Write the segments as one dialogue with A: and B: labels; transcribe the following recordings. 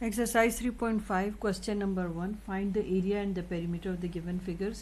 A: Exercise 3.5 question number 1 find the area and the perimeter of the given figures.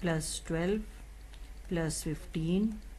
A: + 12 + 15,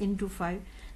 A: × 5,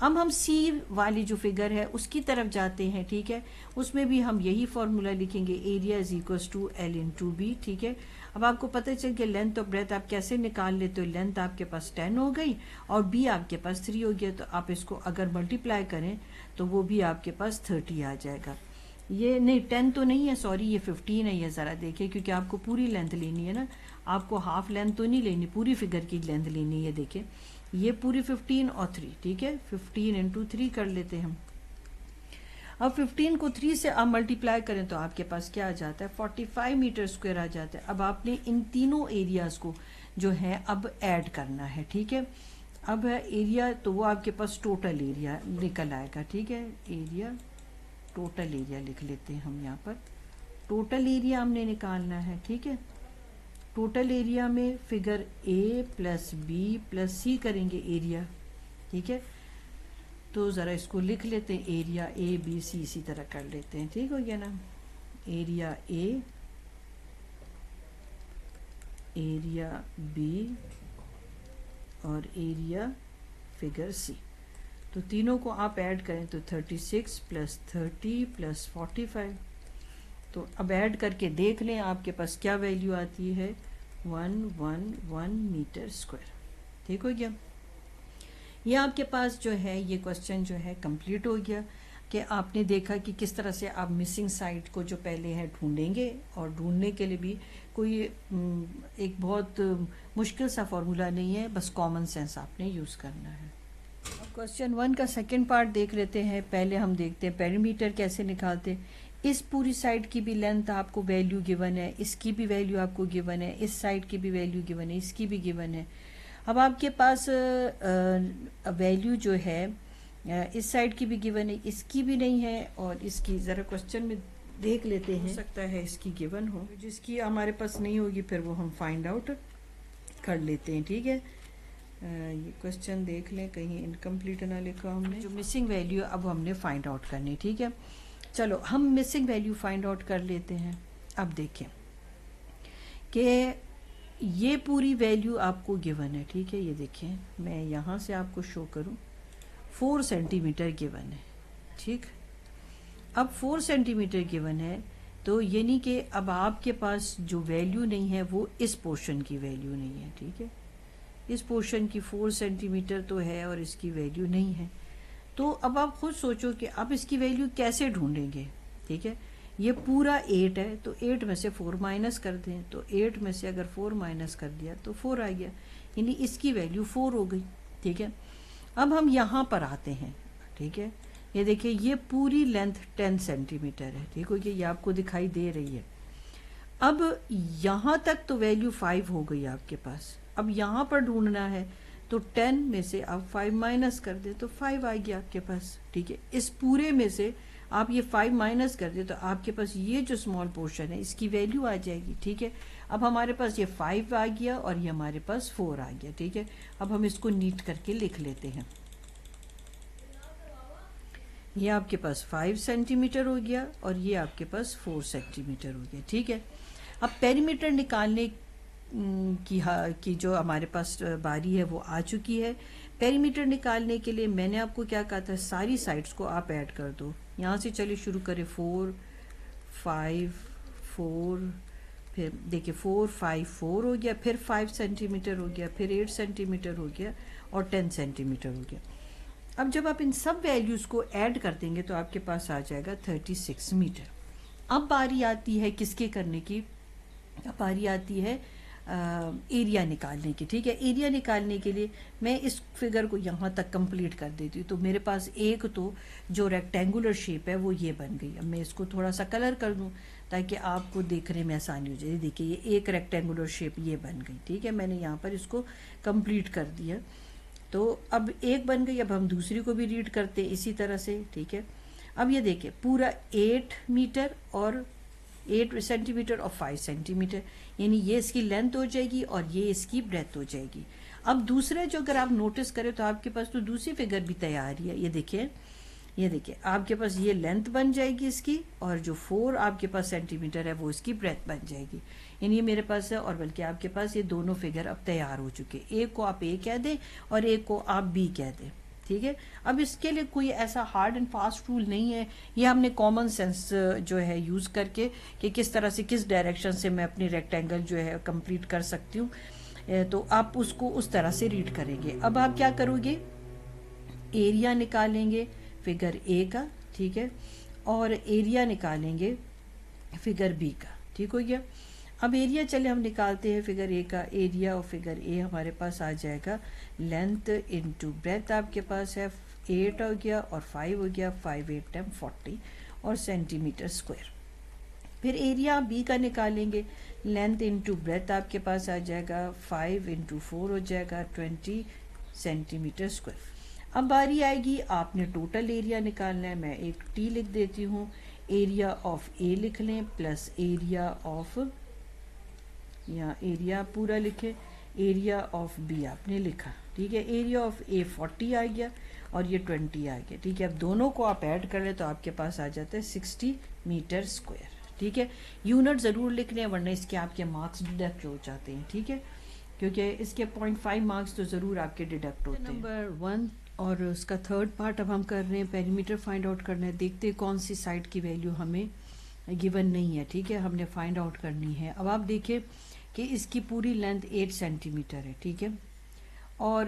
A: اب ہم سی والی جو figure ہے اس کی طرف جاتے ہیں، ٹھیک ہے. اس میں بھی ہم یہی فارمولا لکھیں گے، area is equals to l into b, ٹھیک ہے. اب آپ کو پتہ چل کہ لینتھ اور بریتھ آپ کیسے نکال لیتے ہو. لینتھ آپ کے پاس 10 ہو گئی اور بی آپ کے پاس 3 ہو گیا، تو آپ اس کو اگر ملٹیپلائی کریں تو وہ بھی آپ کے پاس 30 آ جائے گا. یہ نہیں 10 تو نہیں ہے، سوری یہ 15 ہے. یہ ذرا دیکھیں کیونکہ آپ کو پوری لینتھ لینی ہے نا، آپ کو ہاف لینتھ تو نہیں لینی، پوری فگر کی لینتھ لینی ہے. دیکھیں یہ پوری 15 اور 3، ٹھیک ہے. 15 انٹو 3 کر لیتے ہم. اب 15 کو 3 سے آپ ملٹیپلائی کریں تو آپ کے پاس کیا آ جاتا ہے، 45 میٹر اسکوائر آ جاتا ہے. اب آپ نے ان تینوں ایریاز کو جو ہے اب ایڈ کرنا ہے، ٹھیک ہے. اب ایریا تو وہ آپ کے پاس ٹوٹل ایریا نکل آئے گا، ٹھیک ہے. ایریا ٹوٹل ایریا لکھ لیتے ہیں ہم یہاں پر. ٹوٹل ایریا ہم نے نکالنا ہے، ٹھیک ہے. ٹوٹل ایریا میں figure A plus B plus C کریں گے ایریا، ٹھیک ہے. تو ذرا اس کو لکھ لیتے ہیں، ایریا اے بی سی اسی طرح کر لیتے ہیں، ٹھیک ہو گیا نا. ایریا اے، ایریا بی اور ایریا فگر سی. تو تینوں کو آپ ایڈ کریں تو 36 پلس 30 پلس 45. تو اب ایڈ کر کے دیکھ لیں آپ کے پاس کیا ویلیو آتی ہے، 111 میٹر اسکوائر. ٹھیک ہو گیا. یہ آپ کے پاس جو ہے یہ کوسچن جو ہے کمپلیٹ ہو گیا کہ آپ نے دیکھا کہ کس طرح سے آپ مسنگ سائٹ کو جو پہلے ہے ڈھونڈیں گے، اور ڈھونڈنے کے لیے بھی کوئی ایک بہت مشکل سا فارمولا نہیں ہے، بس کامن سینس آپ نے یوز کرنا ہے. کوسچن 1 کا سیکنڈ پارٹ دیکھ لیتے ہیں. پہلے ہم دیکھتے ہیں پیریمیٹر کیسے نکالتے. اس پوری سائڈ کی بھی لینتھ آپ کو ویلیو گیون ہے، اس کی بھی ویلیو آپ کو گیون ہے، اس سائڈ کی بھی ویلیو گیون ہے، اس کی بھی گیون ہے. اب آپ کے پاس ویلیو جو ہے اس سائڈ کی بھی گیون ہے، اس کی بھی نہیں ہے، اور اس کی ذرا کوسچن میں دیکھ لیتے ہیں. ہو سکتا ہے اس کی گیون ہو، جس کی ہمارے پاس نہیں ہوگی پھر وہ ہم فائنڈ آؤٹ کر لیتے ہیں. ٹھیک ہے. یہ کوسچن دیکھ لیں کہیں انکمپلیٹ نہ لکھا ہم نے. جو مسنگ ویلیو اب ہم نے فائنڈ آؤٹ کرنی. ٹھیک ہے. چلو ہم مسنگ ویلیو فائنڈ آؤٹ کر لیتے ہیں. اب دیکھیں کہ یہ پوری ویلیو آپ کو گیون ہے. ٹھیک ہے. یہ دیکھیں میں یہاں سے آپ کو شو کروں، 4 سینٹی میٹر گیون ہے. ٹھیک. اب 4 سینٹی میٹر گیون ہے تو یعنی کہ اب آپ کے پاس جو ویلیو نہیں ہے وہ اس پورشن کی ویلیو نہیں ہے. ٹھیک ہے. اس پورشن کی 4 سینٹی میٹر تو ہے اور اس کی ویلیو نہیں ہے. تو اب آپ خود سوچو کہ اب اس کی ویلیو کیسے ڈھونڈیں گے. ٹھیک ہے. یہ پورا 8 ہے تو 8 میں سے 4 مائنس کر دیں، تو 8 میں سے اگر 4 مائنس کر دیا تو 4 آ گیا، یعنی اس کی ویلیو 4 ہو گئی. ٹھیک ہے. اب ہم یہاں پر آتے ہیں. ٹھیک ہے. یہ دیکھیں یہ پوری لینتھ 10 سینٹی میٹر ہے. ٹھیک ہو گیا. یہ آپ کو دکھائی دے رہی ہے. اب یہاں تک تو ویلیو 5 ہو گئی آپ کے پاس. اب یہاں پر ڈھونڈنا ہے تو 10 میں سے آپ 5 مائنس کر دیں تو 5 آ گیا آپ کے پاس. ٹھیک ہے. اس پورے میں سے آپ یہ 5 مائنس کر دیں تو آپ کے پاس یہ جو اسمال پورشن ہے اس کی ویلیو آ جائے گی. ٹھیک ہے. اب ہمارے پاس یہ 5 آ گیا اور یہ ہمارے پاس 4 آ گیا. ٹھیک ہے. اب ہم اس کو نیٹ کر کے لکھ لیتے ہیں. یہ آپ کے پاس 5 سینٹی میٹر ہو گیا اور یہ آپ کے پاس 4 سینٹی میٹر ہو گیا. ٹھیک ہے. اب پیریمیٹر نکالنے کی جو ہمارے پاس باری ہے وہ آ چکی ہے. پیریمیٹر نکالنے کے لیے میں نے آپ کو کیا کہا تھا، ساری سائڈس کو آپ ایڈ کر دو. یہاں سے چلیے شروع کریں. 4 5 4 پھر دیکھیں 4 5 4 ہو گیا، پھر 5 سینٹی میٹر ہو گیا، پھر 8 سینٹی میٹر ہو گیا اور 10 سینٹی میٹر ہو گیا. اب جب آپ ان سب ویلیوز کو ایڈ کر دیں گے تو آپ کے پاس آ جائے گا 36 میٹر. اب باری آتی ہے کس کے کرنے کی، اب باری آتی ہے ایریا نکالنے کی. ٹھیک ہے. ایریا نکالنے کے لیے میں اس فگر کو یہاں تک کمپلیٹ کر دیتی ہوں. تو میرے پاس ایک تو جو ریکٹینگولر شیپ ہے وہ یہ بن گئی. اب میں اس کو تھوڑا سا کلر کر دوں تاکہ آپ کو دیکھنے میں آسانی ہو جائے. دیکھیے یہ ایک ریکٹینگولر شیپ یہ بن گئی. ٹھیک ہے. میں نے یہاں پر اس کو کمپلیٹ کر دیا. تو اب ایک بن گئی. اب ہم دوسری کو بھی ریڈ کرتے ہیں اسی طرح سے. ٹھیک ہے. اب یہ دیکھیں پورا 8 میٹر اور 8 سینٹی میٹر اور 5 سینٹی میٹر، یعنی یہ اس کی لینتھ ہو جائے گی اور یہ اس کی بریتھ ہو جائے گی. اب دوسرا جو اگر آپ نوٹس کریں تو آپ کے پاس تو دوسری فگر بھی تیار ہی ہے. یہ دیکھیں آپ کے پاس یہ لینتھ بن جائے گی اس کی، اور جو 4 آپ کے پاس سینٹی میٹر ہے وہ اس کی بریتھ بن جائے گی. یعنی یہ میرے پاس ہے، اور بلکہ آپ کے پاس یہ دونوں فگر اب تیار ہو چکے. ایک کو آپ اے کہہ دیں اور ایک کو آپ بی کہہ دیں. ٹھیک ہے. اب اس کے لیے کوئی ایسا ہارڈ اینڈ فاسٹ رول نہیں ہے, یہ ہم نے کامن سینس جو ہے یوز کر کے کہ کس طرح سے کس ڈائریکشن سے میں اپنی ریکٹینگل جو ہے کمپلیٹ کر سکتی ہوں, تو آپ اس کو اس طرح سے ریڈ کریں گے. اب آپ کیا کرو گے, ایریا نکالیں گے فگر اے کا, ٹھیک ہے, اور ایریا نکالیں گے فگر بی کا, ٹھیک ہو گیا. اب ایریا چلے ہم نکالتے ہیں فگر اے کا. ایریا اور فگر اے ہمارے پاس آ جائے گا لینتھ انٹو بریتھ آپ کے پاس ہے 8 ہو گیا اور 5 ہو گیا, 5 8 10 40 اور سینٹی میٹر اسکوائر. پھر ایریا بی کا نکالیں گے, لینتھ انٹو بریتھ آپ کے پاس آ جائے گا 5 انٹو 4 ہو جائے گا 20 سینٹی میٹر اسکوائر. اب باری آئے گی آپ نے ٹوٹل ایریا نکالنا ہے. میں ایک ٹی لکھ دیتی ہوں, ایریا آف اے لکھ لیں پلس ایریا آف, یا ایریا پورا لکھیں, ایریا آف بی آپ نے لکھا, ٹھیک ہے. ایریا آف اے 40 آ گیا اور یہ 20 آ گیا, ٹھیک ہے. اب دونوں کو آپ ایڈ کر لیں تو آپ کے پاس آ جاتا ہے 60 میٹر اسکوائر, ٹھیک ہے. یونٹ ضرور لکھ لیں ورنہ اس کے آپ کے مارکس ڈیڈکٹ ہو جاتے ہیں, ٹھیک ہے, کیونکہ اس کے 0.5 مارکس تو ضرور آپ کے ڈیڈکٹ ہوتے ہیں. نمبر 1 اور اس کا تھرڈ پارٹ اب ہم کر رہے ہیں, پیریمیٹر فائنڈ آؤٹ کرنا ہے. دیکھتے ہیں کون سی سائڈ کی ویلیو ہمیں گیون نہیں ہے, ٹھیک ہے, ہم نے فائنڈ آؤٹ کرنی ہے. اب آپ دیکھیں کہ اس کی پوری لینتھ 8 سینٹی میٹر ہے, ٹھیک ہے, اور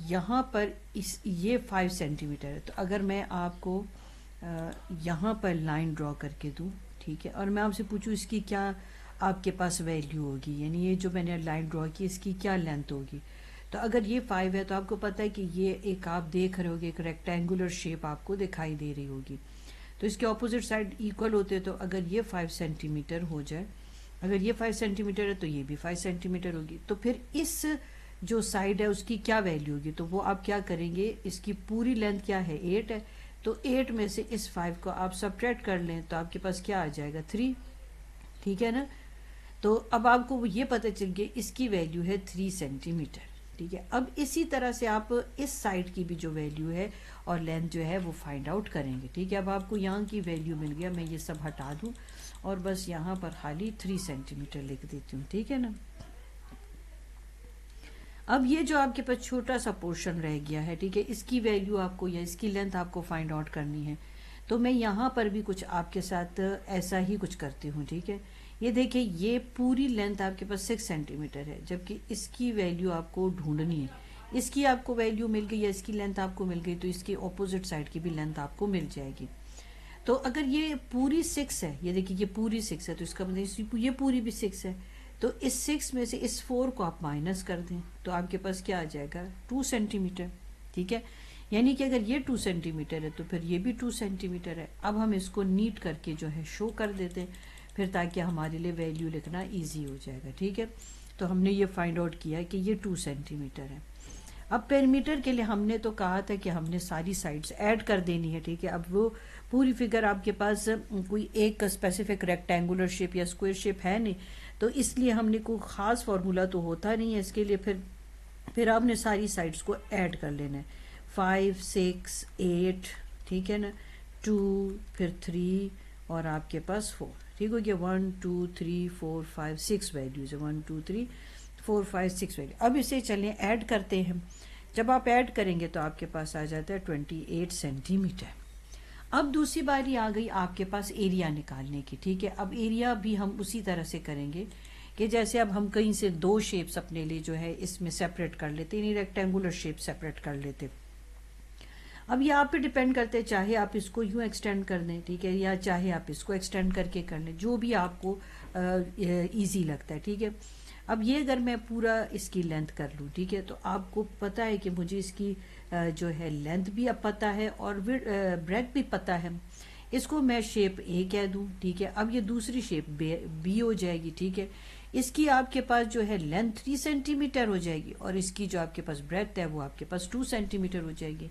A: یہاں پر یہ 5 سینٹی میٹر ہے. تو اگر میں آپ کو یہاں پر لائن ڈرا کر کے دوں, ٹھیک ہے, اور میں آپ سے پوچھوں اس کی کیا آپ کے پاس ویلیو ہوگی, یعنی یہ جو میں نے لائن ڈرا کی اس کی کیا لینتھ ہوگی, تو اگر یہ 5 ہے تو آپ کو پتہ ہے کہ یہ ایک آپ دیکھ رہے ہوگے ایک ریکٹینگولر شیپ آپ کو دکھائی دے رہی ہوگی, تو اس کے اپوزٹ سائڈ ایکول ہوتے, تو اگر یہ 5 سینٹی میٹر ہو جائے, اگر یہ 5 سینٹی میٹر ہے تو یہ بھی 5 سینٹی میٹر ہوگی. تو پھر اس جو سائڈ ہے اس کی کیا ویلیو ہوگی, تو وہ آپ کیا کریں گے, اس کی پوری لینتھ کیا ہے 8 ہے, تو 8 میں سے اس 5 کو آپ سبٹریکٹ کر لیں تو آپ کے پاس کیا آ جائے گا 3, ٹھیک ہے نا. تو اب آپ کو یہ پتہ چل گیا اس کی ویلیو ہے 3 سینٹی میٹر, ٹھیک ہے. اب اسی طرح سے آپ اس سائڈ کی بھی جو ویلیو ہے اور لینتھ جو ہے وہ فائنڈ آؤٹ کریں گے, ٹھیک ہے. اب آپ کو یہاں کی ویلیو مل گیا, میں یہ سب ہٹا دوں اور بس یہاں پر خالی 3 سینٹی میٹر لکھ دیتی ہوں, ٹھیک ہے نا. اب یہ جو آپ کے پاس چھوٹا سا پورشن رہ گیا ہے, ٹھیک ہے, اس کی ویلیو آپ کو یا اس کی لینتھ آپ کو فائنڈ آؤٹ کرنی ہے. تو میں یہاں پر بھی کچھ آپ کے ساتھ ایسا ہی کچھ کرتی ہوں, ٹھیک ہے. یہ دیکھیں یہ پوری لینتھ آپ کے پاس 6 سینٹی میٹر ہے, جبکہ اس کی ویلیو آپ کو ڈھونڈنی ہے. اس کی آپ کو ویلیو مل گئی یا اس کی لینتھ آپ کو مل گئی, تو اس کی اپوزٹ سائڈ کی بھی لینتھ آپ کو مل جائے گی. تو اگر یہ پوری 6 ہے, یہ دیکھیں یہ پوری 6 ہے, تو اس کا مطلب یہ پوری بھی 6 ہے, تو اس 6 میں سے اس 4 کو آپ مائنس کر دیں تو آپ کے پاس کیا آ جائے گا 2 سینٹی میٹر, ٹھیک ہے. یعنی کہ اگر یہ 2 سینٹی میٹر ہے تو پھر یہ بھی 2 سینٹی میٹر ہے. اب ہم اس کو نیٹ کر کے جو ہے شو کر دیتے ہیں پھر, تاکہ ہمارے لیے ویلیو لکھنا ایزی ہو جائے گا, ٹھیک ہے. تو ہم نے یہ فائنڈ آؤٹ کیا کہ یہ 2 سینٹی میٹر ہے. اب پیریمیٹر کے لیے ہم نے تو کہا تھا کہ ہم نے ساری سائڈس ایڈ کر دینی ہے, ٹھیک ہے. اب وہ پوری فگر آپ کے پاس کوئی ایک اسپیسیفک ریکٹینگولر شیپ یا اسکوائر شیپ ہے نہیں, تو اس لیے ہم نے کوئی خاص فارمولا تو ہوتا نہیں ہے اس کے لیے. پھر آپ نے ساری سائڈس کو ایڈ کر لینا ہے, 5 6 8, ٹھیک ہے نا, 2 پھر 3 اور آپ کے پاس 4, ٹھیک ہو گیا. 1 2 3 4 5 6 ویلیوز ہے, 1 2 3 4 5 6 ویلیو. اب اسے چلیں ایڈ کرتے ہیں. جب آپ ایڈ کریں گے تو آپ کے پاس آ جاتا ہے 28 سینٹی میٹر. اب دوسری باری آ گئی آپ کے پاس ایریا نکالنے کی, ٹھیک ہے. اب ایریا بھی ہم اسی طرح سے کریں گے کہ جیسے اب ہم کہیں سے 2 شیپس اپنے لیے جو ہے اس میں سیپریٹ کر لیتے, یعنی ریکٹینگولر شیپ سیپریٹ کر لیتے. اب یہ آپ پہ ڈیپینڈ کرتے, چاہے آپ اس کو یوں ایکسٹینڈ کر دیں, ٹھیک ہے, یا چاہے آپ اس کو ایکسٹینڈ کر کے کر لیں, جو بھی آپ کو ایزی لگتا ہے, ٹھیک ہے. اب یہ اگر میں پورا اس کی لینتھ کر لوں, ٹھیک ہے, تو آپ کو پتہ ہے کہ مجھے اس کی جو ہے لینتھ بھی اب پتہ ہے اور بریڈتھ بھی پتہ ہے. اس کو میں شیپ اے کہہ دوں, ٹھیک ہے. اب یہ دوسری شیپ بی ہو جائے گی, ٹھیک ہے. اس کی آپ کے پاس جو ہے لینتھ 3 سینٹی میٹر ہو جائے گی اور اس کی جو آپ کے پاس بریڈتھ ہے وہ آپ کے پاس 2 سینٹی میٹر ہو جائے گی.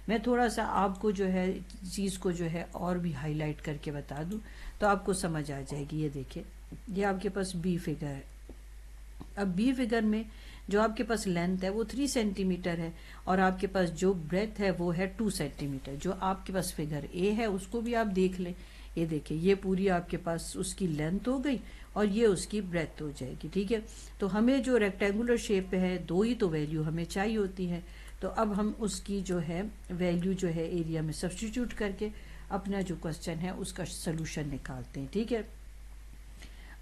A: میں تھوڑا سا آپ کو جو ہے چیز کو جو ہے اور بھی ہائی لائٹ کر کے بتا دوں تو آپ کو سمجھ آ جائے گی. یہ دیکھیں یہ آپ کے پاس بی فگر ہے. اب بی فگر میں جو آپ کے پاس لینتھ ہے وہ 3 سینٹی میٹر ہے اور آپ کے پاس جو بریتھ ہے وہ ہے 2 سینٹی میٹر. جو آپ کے پاس فگر اے ہے اس کو بھی آپ دیکھ لیں, یہ دیکھیں یہ پوری آپ کے پاس اس کی لینتھ ہو گئی اور یہ اس کی بریتھ ہو جائے گی, ٹھیک ہے. تو ہمیں جو ریکٹینگولر شیپ ہے 2 ہی تو ویلیو ہمیں چاہیے ہوتی ہے, تو اب ہم اس کی جو ہے ویلیو جو ہے ایریا میں سبسٹیٹیوٹ کر کے اپنا جو کوسچن ہے اس کا سلوشن نکالتے ہیں. ٹھیک ہے.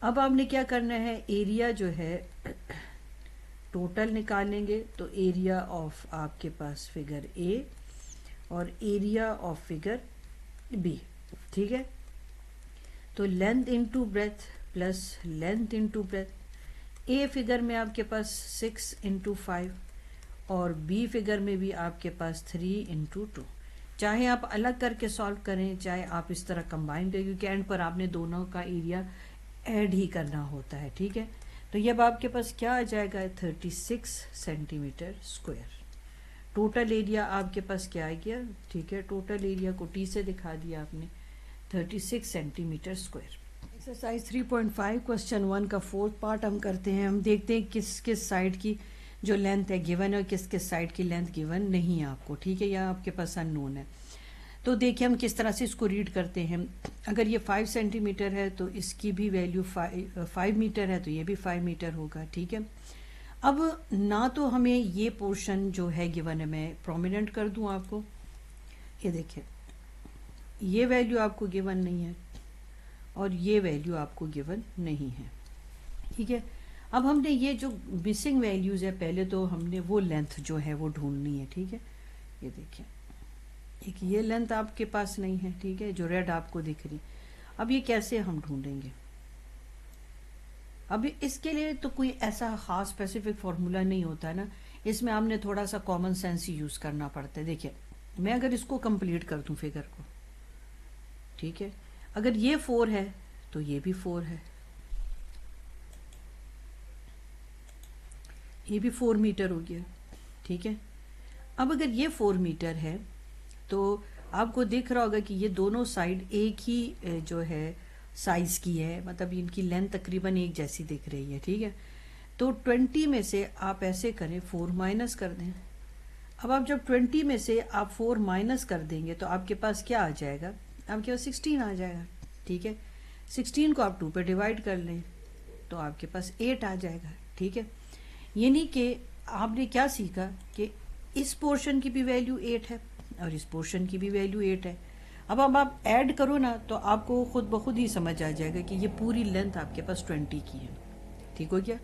A: اب آپ نے کیا کرنا ہے, ایریا جو ہے ٹوٹل نکالیں گے. تو ایریا آف آپ کے پاس فگر اے اور ایریا آف فگر بی. ٹھیک ہے. تو length into breadth plus length into breadth. A figure میں آپ کے پاس 6 انٹو 5 اور بی فگر میں بھی آپ کے پاس 3 انٹو 2. چاہے آپ الگ کر کے سالو کریں, چاہے آپ اس طرح کمبائن کریں, کیونکہ اینڈ پر آپ نے دونوں کا ایریا ایڈ ہی کرنا ہوتا ہے. ٹھیک ہے. تو یہ اب آپ کے پاس کیا آ جائے گا, 36 centimetre square. Total area آپ کے پاس کیا آ گیا. ٹھیک ہے. ٹوٹل ایریا کو ٹی سے دکھا دیا آپ نے, 36 centimetre square. Exercise 3.5 question 1 کا 4تھ پارٹ ہم کرتے ہیں. ہم دیکھتے ہیں کس کس سائڈ کی جو لینتھ ہے گیون ہے اور کس کس سائڈ کی لینتھ گیون نہیں ہے آپ کو. ٹھیک ہے. یا آپ کے پاس ان نون ہے. تو دیکھیں ہم کس طرح سے اس کو ریڈ کرتے ہیں. اگر یہ 5 سینٹی میٹر ہے تو اس کی بھی ویلیو 5 میٹر ہے, تو یہ بھی 5 میٹر ہوگا. ٹھیک ہے. اب نہ تو ہمیں یہ پورشن جو ہے گیون ہے, میں پرومیننٹ کر دوں آپ کو. یہ دیکھیں یہ ویلیو آپ کو گیون نہیں ہے اور یہ ویلیو آپ کو گیون نہیں ہے. ٹھیک ہے. اب ہم نے یہ جو مسنگ ویلیوز ہے, پہلے تو ہم نے وہ لینتھ جو ہے وہ ڈھونڈنی ہے. ٹھیک ہے. یہ دیکھیں ایک یہ لینتھ آپ کے پاس نہیں ہے. ٹھیک ہے. جو ریڈ آپ کو دکھ رہی. اب یہ کیسے ہم ڈھونڈیں گے. اب اس کے لیے تو کوئی ایسا خاص اسپیسیفک فارمولا نہیں ہوتا ہے نا, اس میں آپ نے تھوڑا سا کامن سینس ہی یوز کرنا پڑتا ہے. دیکھیں میں اگر اس کو کمپلیٹ کر دوں فگر کو, ٹھیک ہے, اگر یہ 4 ہے تو یہ بھی 4 ہے, یہ بھی 4 میٹر ہو گیا. ٹھیک ہے. اب اگر یہ 4 میٹر ہے تو آپ کو دیکھ رہا ہوگا کہ یہ دونوں سائڈ ایک ہی جو ہے سائز کی ہے, مطلب ان کی لینتھ تقریباً ایک جیسی دکھ رہی ہے. ٹھیک ہے. تو 20 میں سے آپ ایسے کریں 4 مائنس کر دیں. اب آپ جب 20 میں سے آپ 4 مائنس کر دیں گے تو آپ کے پاس کیا آ جائے گا, آپ کے پاس 16 آ جائے گا. ٹھیک ہے. 16 کو آپ 2 پہ ڈیوائڈ کر لیں تو آپ کے پاس 8 آ جائے گا. ٹھیک ہے. یعنی کہ آپ نے کیا سیکھا کہ اس پورشن کی بھی ویلیو 8 ہے اور اس پورشن کی بھی ویلیو 8 ہے. اب آپ ایڈ کرو نا تو آپ کو خود بخود ہی سمجھ آ جائے گا کہ یہ پوری لینتھ آپ کے پاس 20 کی ہے. ٹھیک ہو گیا.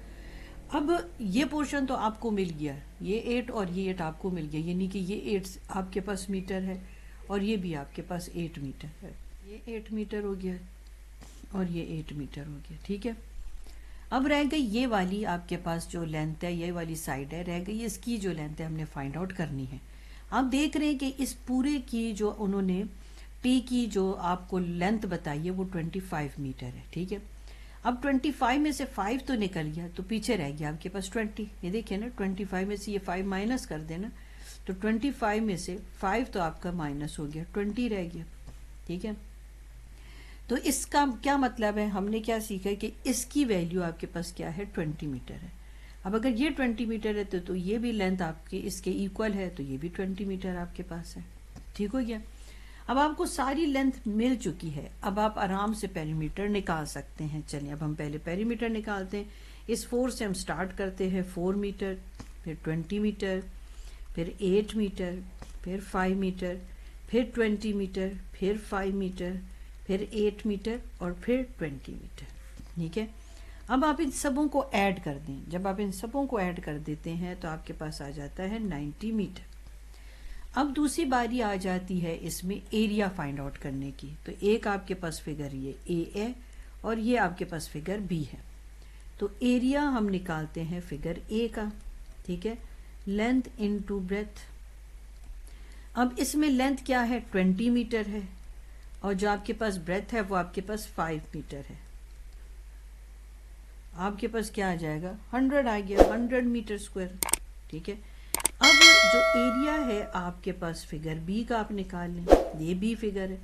A: اب یہ پورشن تو آپ کو مل گیا, یہ 8 اور یہ 8 آپ کو مل گیا, یعنی کہ یہ 8 آپ کے پاس میٹر ہے اور یہ بھی آپ کے پاس 8 میٹر ہے. یہ 8 میٹر ہو گیا اور یہ 8 میٹر ہو گیا. ٹھیک ہے. اب رہ گئی یہ والی آپ کے پاس جو لینتھ ہے, یہ والی سائڈ ہے, رہ گئی اس کی جو لینتھ ہے ہم نے فائنڈ آؤٹ کرنی ہے. آپ دیکھ رہے ہیں کہ اس پورے کی جو انہوں نے ٹی کی جو آپ کو لینتھ بتائی ہے وہ 25 میٹر ہے. ٹھیک ہے. اب 25 میں سے 5 تو نکل گیا تو پیچھے رہ گیا آپ کے پاس 20. یہ دیکھیں نا 25 میں سے یہ 5 مائنس کر دینا تو 25 میں سے 5 تو آپ کا مائنس ہو گیا, 20 رہ گیا. ٹھیک ہے. تو اس کا کیا مطلب ہے, ہم نے کیا سیکھا کہ اس کی ویلیو آپ کے پاس کیا ہے 20 میٹر ہے. اب اگر یہ 20 میٹر ہے تو یہ بھی لینتھ آپ کی اس کے ایکول ہے, تو یہ بھی 20 میٹر آپ کے پاس ہے. ٹھیک ہو گیا. اب آپ کو ساری لینتھ مل چکی ہے, اب آپ آرام سے پیری میٹر نکال سکتے ہیں. چلیے اب ہم پہلے پیری میٹر نکالتے ہیں. اس 4 سے ہم سٹارٹ کرتے ہیں, 4 میٹر, پھر 20 میٹر, پھر 8 میٹر, پھر 5 میٹر, پھر 20 میٹر, پھر 5 میٹر, پھر 8 میٹر اور پھر 20 میٹر. ٹھیک ہے. اب آپ ان سبوں کو ایڈ کر دیں. جب آپ ان سبوں کو ایڈ کر دیتے ہیں تو آپ کے پاس آ جاتا ہے 90 میٹر. اب دوسری باری آ جاتی ہے اس میں ایریا فائنڈ آؤٹ کرنے کی. تو ایک آپ کے پاس فگر یہ اے ہے اور یہ آپ کے پاس فگر بی ہے. تو ایریا ہم نکالتے ہیں فگر اے کا. ٹھیک ہے. Length into breadth. اب اس میں لینتھ کیا ہے 20 میٹر ہے اور جو آپ کے پاس بریتھ ہے وہ آپ کے پاس 5 میٹر ہے. آپ کے پاس کیا آ جائے گا 100 آ گیا, 100 میٹر اسکوائر. ٹھیک ہے. اب جو ایریا ہے آپ کے پاس فگر بی کا آپ نکال لیں. یہ بی فگر ہے.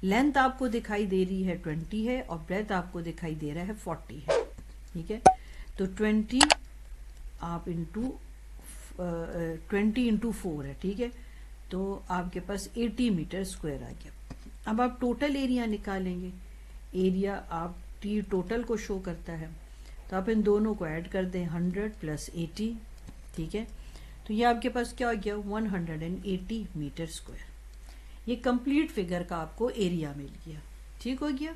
A: لینتھ آپ کو دکھائی دے رہی ہے 20 ہے اور بریتھ آپ کو دکھائی دے رہا ہے 40 ہے. ٹھیک ہے. تو 20 آپ انٹو 20 انٹو 4 ہے. ٹھیک ہے. تو آپ کے پاس 80 میٹر اسکوائر آ گیا. اب آپ ٹوٹل ایریا نکالیں گے. ایریا آپ ٹی ٹوٹل کو شو کرتا ہے, تو آپ ان دونوں کو ایڈ کر دیں 100 پلس 80. ٹھیک ہے. تو تو یہ آپ کے پاس کیا ہو گیا 180 میٹر اسکوائر. یہ کمپلیٹ فگر کا آپ کو ایریا مل گیا. ٹھیک ہو گیا.